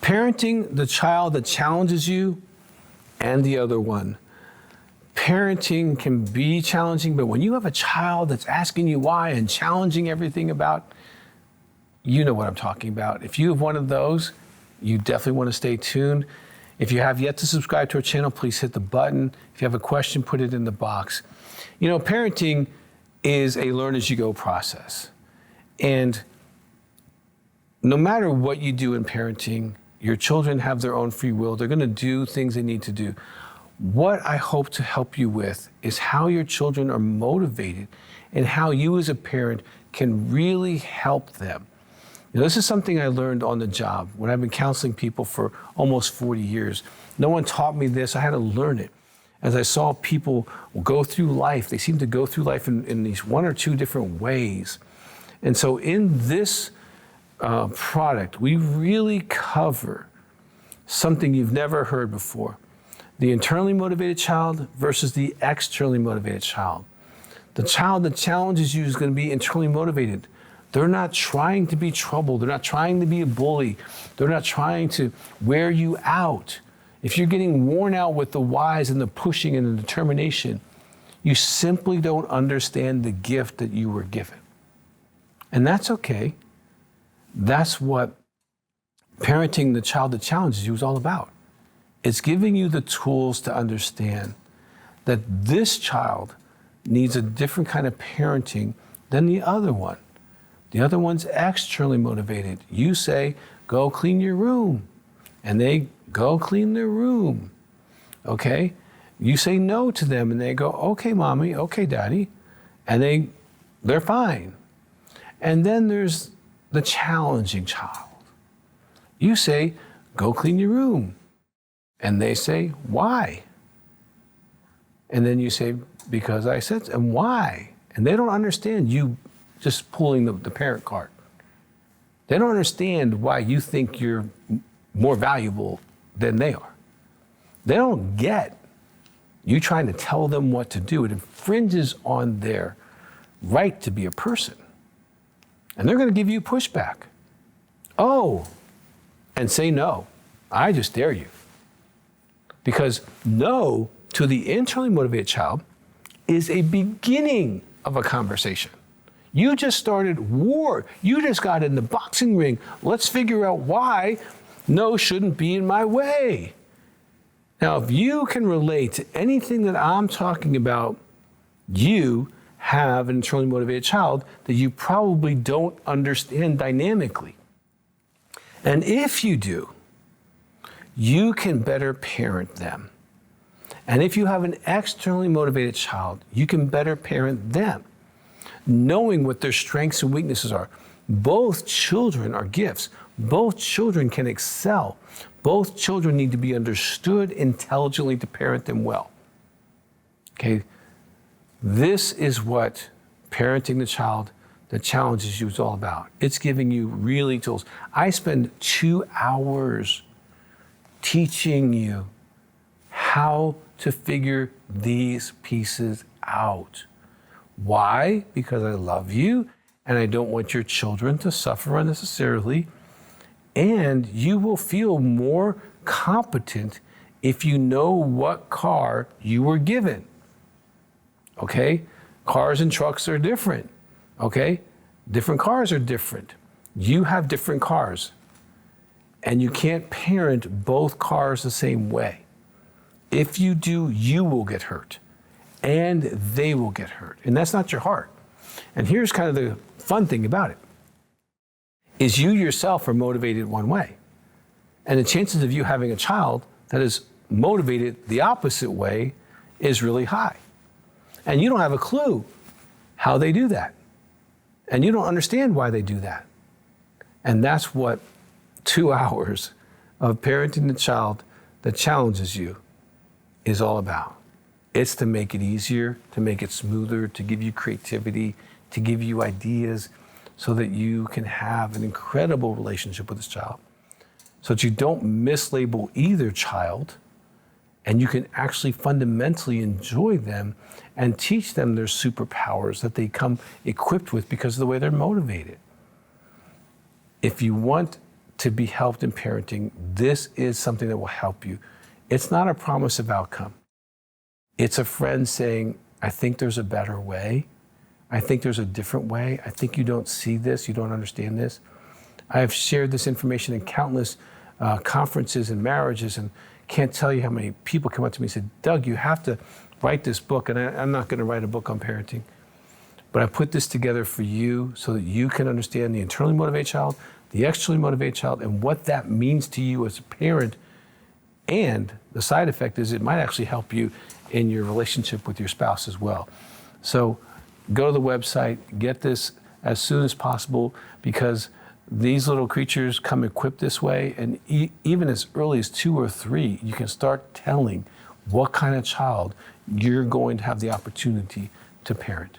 parenting the child that challenges you and the other one. Parenting can be challenging, but when you have a child that's asking you why and challenging everything about, you know what I'm talking about. If you have one of those, you definitely want to stay tuned. If you have yet to subscribe to our channel, please hit the button. If you have a question, put it in the box. You know, parenting is a learn as you go process. And no matter what you do in parenting, your children have their own free will. They're going to do things they need to do. What I hope to help you with is how your children are motivated and how you as a parent can really help them. You know, this is something I learned on the job when I've been counseling people for almost 40 years. No one taught me this. I had to learn it. As I saw people go through life, they seem to go through life in these one or two different ways. And so in this product, we really cover something you've never heard before. The internally motivated child versus the externally motivated child. The child that challenges you is going to be internally motivated. They're not trying to be trouble. They're not trying to be a bully. They're not trying to wear you out. If you're getting worn out with the whys and the pushing and the determination, you simply don't understand the gift that you were given. And that's okay. That's what parenting the child that challenges you is all about. It's giving you the tools to understand that this child needs a different kind of parenting than the other one. The other one's externally motivated. You say, go clean your room. And they go clean their room. Okay? You say no to them and they go, okay, mommy, okay, daddy. And they're fine. And then there's the challenging child. You say, go clean your room. And they say, why? And then you say, because I said so. And why? And they don't understand you just pulling the parent card. They don't understand why you think you're more valuable than they are. They don't get you trying to tell them what to do. It infringes on their right to be a person. And they're going to give you pushback. Oh, and say no. I just dare you. Because no to the internally motivated child is a beginning of a conversation. You just started war. You just got in the boxing ring. Let's figure out why no shouldn't be in my way. Now, if you can relate to anything that I'm talking about, you have an internally motivated child that you probably don't understand dynamically. And if you do, you can better parent them. And if you have an externally motivated child, you can better parent them, knowing what their strengths and weaknesses are. Both children are gifts. Both children can excel. Both children need to be understood intelligently to parent them well. Okay? This is what parenting the child that challenges you is all about. It's giving you really tools. I spend 2 hours teaching you how to figure these pieces out. Why? Because I love you and I don't want your children to suffer unnecessarily. And you will feel more competent if you know what car you were given. Okay? Cars and trucks are different. Okay? Different cars are different. You have different cars. And you can't parent both cars the same way. If you do, you will get hurt. And they will get hurt. And that's not your heart. And here's kind of the fun thing about it, is you yourself are motivated one way. And the chances of you having a child that is motivated the opposite way is really high. And you don't have a clue how they do that. And you don't understand why they do that. And that's what 2 hours of parenting the child that challenges you is all about. It's to make it easier, to make it smoother, to give you creativity, to give you ideas so that you can have an incredible relationship with this child. So that you don't mislabel either child and you can actually fundamentally enjoy them and teach them their superpowers that they come equipped with because of the way they're motivated. If you want to be helped in parenting, this is something that will help you. It's not a promise of outcome. It's a friend saying, I think there's a better way. I think there's a different way. I think you don't see this, you don't understand this. I have shared this information in countless conferences and marriages, and can't tell you how many people come up to me and say, Doug, you have to write this book. And I'm not going to write a book on parenting, but I put this together for you so that you can understand the internally motivated child, the externally motivated child, and what that means to you as a parent. And the side effect is it might actually help you in your relationship with your spouse as well. So go to the website, get this as soon as possible, because these little creatures come equipped this way, and even as early as 2 or 3, you can start telling what kind of child you're going to have the opportunity to parent.